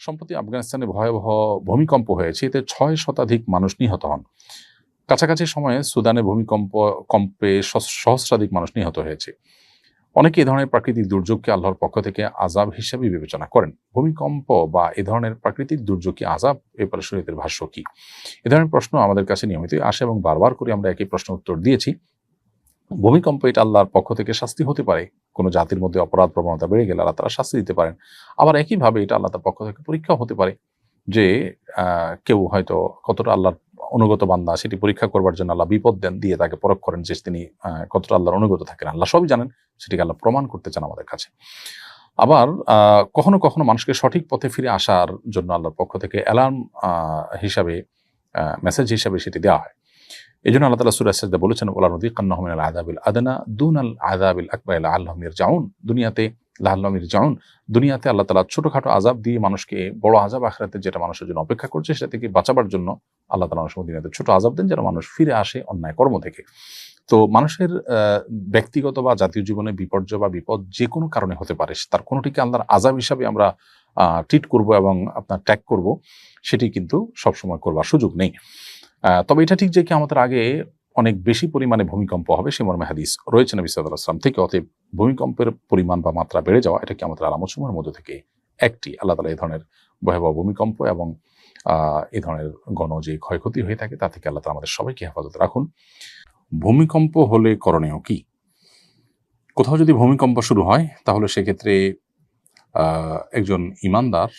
সম্প্রতি আফগানিস্তানে ভয়াবহ ভূমিকম্প হয়েছে, এতে ৬ শতাধিক মানুষ নিহত হন। কাছাকাছি সময়ে সুদানে কম্পে সহস্রাধিক মানুষ নিহত হয়েছে। অনেকে এ ধরনের প্রাকৃতিক দুর্যোগকে আল্লাহর পক্ষ থেকে আযাব হিসেবে বিবেচনা করেন। ভূমিকম্প বা এ ধরনের প্রাকৃতিক দুর্যোগ কি আযাব? এ ব্যাপারে শরীয়তের ভাষ্য কি? এ ধরনের প্রশ্ন আমাদের কাছে নিয়মিতই আসে এবং বারবার করে আমরা একই প্রশ্ন উত্তর দিয়েছি। ভূমিকম্প এটা আল্লাহর পক্ষ থেকে শাস্তি হতে পারে। কোনো জাতির মধ্যে অপরাধ প্রবণতা বেড়ে গেলে আল্লাহ তাআলা শাস্তি দিতে পারেন। আবার একইভাবে এটা আল্লাহ তাআলার পক্ষ থেকে পরীক্ষাও হতে পারে যে কেউ হয়তো কতটা আল্লাহর অনুগত বান্দা সেটি পরীক্ষা করবার জন্য আল্লাহ বিপদ দিয়ে তাকে পরখ করেন যে তিনি কতটা আল্লাহর অনুগত থাকেন। আল্লাহ সবই জানেন, সেটিকে আল্লাহ প্রমাণ করতে চান আমাদের কাছে। আবার কখনো কখনো মানুষকে সঠিক পথে ফিরে আসার জন্য আল্লাহর পক্ষ থেকে অ্যালার্ম হিসাবে মেসেজ হিসাবে সেটি দেওয়া হয়। এজন্য আল্লাহ তাআলা সূরা সাজদা বলেছেন, ওয়ালা নুযিকান্নাহুম মিনাল আযাবিল আদনা দুনাল আযাবিল আকবার লাআল্লাহুম ইয়ারজিউন। দুনিয়াতে আল্লাহ তাআলা ছোটখাটো আযাব দিয়ে মানুষকে বড় আযাব আখিরাতে যেটা মানুষের জন্য অপেক্ষা করছে সেটা থেকে বাঁচাবার জন্য আল্লাহ তাআলা অনেক সময় দুনিয়াতে ছোট আযাব দেন যেন মানুষ ফিরে আসে অন্যায় কর্ম থেকে। তো মানুষের ব্যক্তিগত বা জাতীয় জীবনে বিপর্যয় বা বিপদ যে কোনো কারণে হতে পারে, তার কোনোটিকে আল্লাহর আযাব হিসাবে আমরা ট্রিট করব এবং ট্যাগ করব, সেটি কিন্তু সবসময় করবার সুযোগ নেই। তবে এটা ঠিক যে কিয়ামতের আগে অনেক বেশি পরিমাণে ভূমিকম্প হবে, সে মর্মে হাদিস রয়েছে নবী সাল্লাল্লাহু আলাইহি ওয়াসাল্লাম থেকে। অতএব ভূমিকম্পের পরিমাণ বা মাত্রা বেড়ে যাওয়া এটা কিয়ামতের আলামতসমূহের মধ্যে থেকে একটি। আল্লাহ তাআলা এই ধরনের ভয়াবহ ভূমিকম্প এবং এই ধরনের যে ক্ষয়ক্ষতি হয়ে থাকে তা থেকে আল্লাহ তাআলা আমাদের সবাইকে হেফাজতে রাখুন। ভূমিকম্প হলে করণীয় কি? কোথাও যদি ভূমিকম্প শুরু হয় তাহলে সেক্ষেত্রে একজন ঈমানদার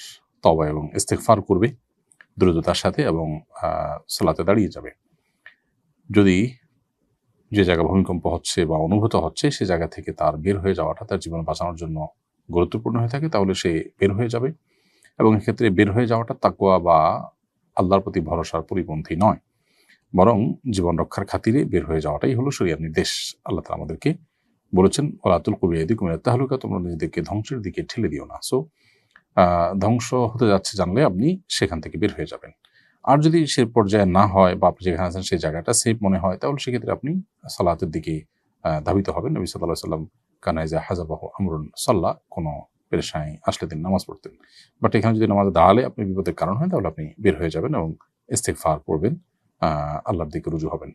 তওবা এবং ইস্তিগফার করবে দ্রুততার সাথে এবং সালাতে দাঁড়িয়ে যাবে। যদি যে জায়গায় ভূমিকম্প হচ্ছে বা অনুভূত হচ্ছে সে জায়গা থেকে তার বের হয়ে যাওয়াটা তার জীবন বাঁচানোর জন্য গুরুত্বপূর্ণ হয়ে থাকে, তাহলে সে বের হয়ে যাবে। এবং এক্ষেত্রে বের হয়ে যাওয়াটা তাকওয়া বা আল্লাহর প্রতি ভরসার পরিপন্থী নয়, বরং জীবন রক্ষার খাতিরে বের হয়ে যাওয়াটাই হলো শরীয়তের নির্দেশ। আল্লাহ তাআলা আমাদেরকে বলেছেন, ওয়ালা তুলকু বিয়াইদিকুম ইলা তাহলুকা, তোমরা নিজেদেরকে ধ্বংসের দিকে ঠেলে দিও না। সো ধ্বংস হতে যাচ্ছে জানলে আপনি সেখান থেকে বের হয়ে যাবেন। আর যদি সে পর্যায়ে না হয় বা আপনি যেখানে আছেন সেই জায়গাটা সেফ মনে হয়, তাহলে সেক্ষেত্রে আপনি সালাতের দিকে ধাবিত হবেন। নবী সাল্লাল্লাহু আলাইহি ওয়াসাল্লাম কানা ইযা হাযাবাহু আমরুন সাল্লা, কোনো পেরেশানি আসলে তিনি নামাজ পড়তেন। বাট এখানে যদি নামাজে দাঁড়ালে আপনি বিপদের কারণ হয় তাহলে আপনি বের হয়ে যাবেন এবং ইস্তিগফার করবেন, আল্লাহর দিকে রুজু হবেন।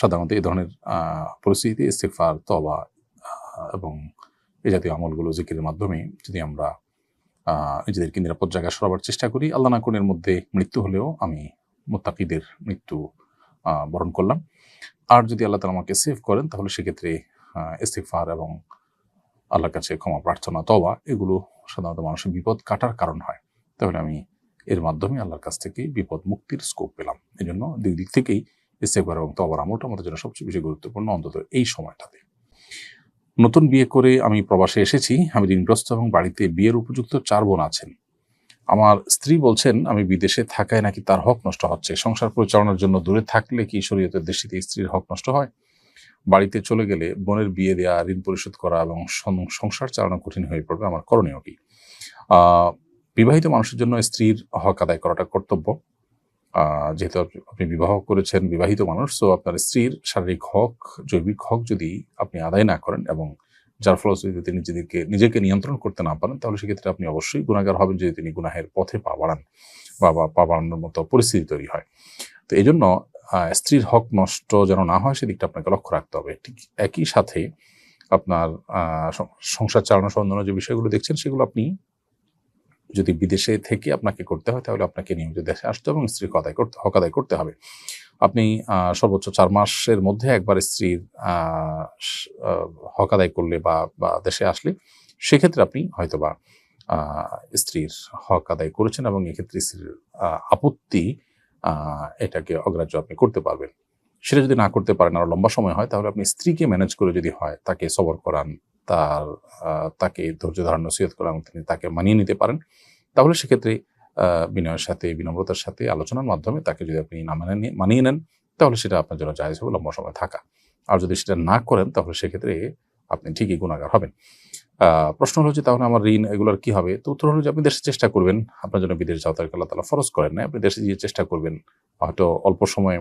সাধারণত এই ধরনের পরিস্থিতিতে ইস্তিগফার, তওবা এবং এই জাতীয় আমলগুলো জিকিরের মাধ্যমে যদি আমরা নিজেদেরকে নিরাপদ জায়গায় সরাবার চেষ্টা করি, আল্লাহ না কোনের মধ্যে মৃত্যু হলেও আমি মুত্তাকিদের মৃত্যু বরণ করলাম। আর যদি আল্লাহ তাআলা আমাকে সেভ করেন তাহলে সেক্ষেত্রে ইস্তিগফার এবং আল্লাহর কাছে ক্ষমা প্রার্থনা, তওবা এগুলো সাধারণত মানুষের বিপদ কাটার কারণ হয়। তাহলে আমি এর মাধ্যমে আল্লাহর কাছ থেকে বিপদ মুক্তির স্কোপ পেলাম। এই জন্য দুই দিক থেকেই ইস্তিগফার এবং তওবার আমলটা আমাদের জন্য সবচেয়ে বেশি গুরুত্বপূর্ণ, অন্তত এই সময়টাতে। নতুন বিয়ে করে আমি প্রবাসে এসেছি। আমি ঋণগ্রস্ত এবং বাড়িতে বিয়ের উপযুক্ত 4 বোন আছেন। আমার স্ত্রী বলছেন আমি বিদেশে থাকায় নাকি তার হক নষ্ট হচ্ছে। সংসার পরিচালনার জন্য দূরে থাকলে কি শরীয়তের দৃষ্টিতে স্ত্রীর হক নষ্ট হয়? বাড়িতে চলে গেলে বোনের বিয়ে দেয়া, ঋণ পরিশোধ করা এবং সংসার চালানো কঠিন হয়ে পড়বে। আমার করণীয় কি? বিবাহিত মানুষের জন্য স্ত্রীর হক আদায় করাটা কর্তব্য। যেহেতু আপনি বিবাহ করেছেন, বিবাহিত মানুষ, সো আপনার স্ত্রীর শারীরিক হক, জৈবিক হক যদি আপনি আদায় না করেন এবং যার ফলশ্রুতিতে নিজেকে নিয়ন্ত্রণ করতে না পারেন, তাহলে সেক্ষেত্রে আপনি অবশ্যই গুনাহগার হবেন যদি তিনি গুনাহের পথে পা বাড়ান বা পা বাড়ানোর মতো পরিস্থিতি তৈরি হয়। তো এই জন্য স্ত্রীর হক নষ্ট যেন না হয় সেদিকটা আপনাকে লক্ষ্য রাখতে হবে। ঠিক একই সাথে আপনার সংসার চালানো সম্বন্ধীয় যে বিষয়গুলো দেখছেন সেগুলো আপনি যদি বিদেশে থেকে আপনাকে করতে হয় তাহলে আপনাকে নিয়মিত দেশে আসতে হবে এবং স্ত্রীর হক আদায় করতে হবে। আপনি সর্বোচ্চ 4 মাসের মধ্যে একবার স্ত্রীর হক আদায় করলে বা দেশে আসলে সেক্ষেত্রে আপনি হয়তোবা স্ত্রীর হক আদায় করেছেন এবং এক্ষেত্রে স্ত্রীর আপত্তি এটাকে অগ্রাহ্য আপনি করতে পারবেন। সেটা যদি না করতে পারেন, আরো লম্বা সময় হয়, তাহলে আপনি স্ত্রীকে ম্যানেজ করে যদি হয় তাকে সবর করান, তাকে ধৈর্য ধারণ নসিহত করান, তিনি তাকে মানিয়ে নিতে পারেন, তাহলে সেক্ষেত্রে বিনয়ের সাথে, বিনম্রতার সাথে আলোচনার মাধ্যমে তাকে যদি আপনি না মানিয়ে নেন তাহলে সেটা আপনার জন্য জায়েজ হবে লম্বা সময় থাকা। আর যদি সেটা না করেন তাহলে সেক্ষেত্রে আপনি ঠিকই গুনাহগার হবেন। প্রশ্ন হলো যে তাহলে আমার ঋণ এগুলোর কি হবে? তো উত্তর হলো যে আপনি দেশে চেষ্টা করবেন। আপনার জন্য বিদেশ যাওয়া তাকে আল্লাহ তাআলা ফরজ করেন নাই। আপনি দেশে গিয়ে চেষ্টা করবেন। হয়তো অল্প সময়ে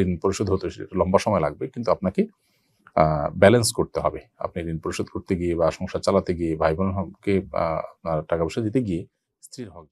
ঋণ পরিশোধ হতে সেটা লম্বা সময় লাগবে, কিন্তু আপনাকে ব্যালেন্স করতে হবে। আপনি ঋণ পরিশোধ করতে গিয়ে বা সংসার চালাতে গিয়ে, ভাই বোনকে আপনার টাকা পয়সা দিতে গিয়ে স্ত্রীর হক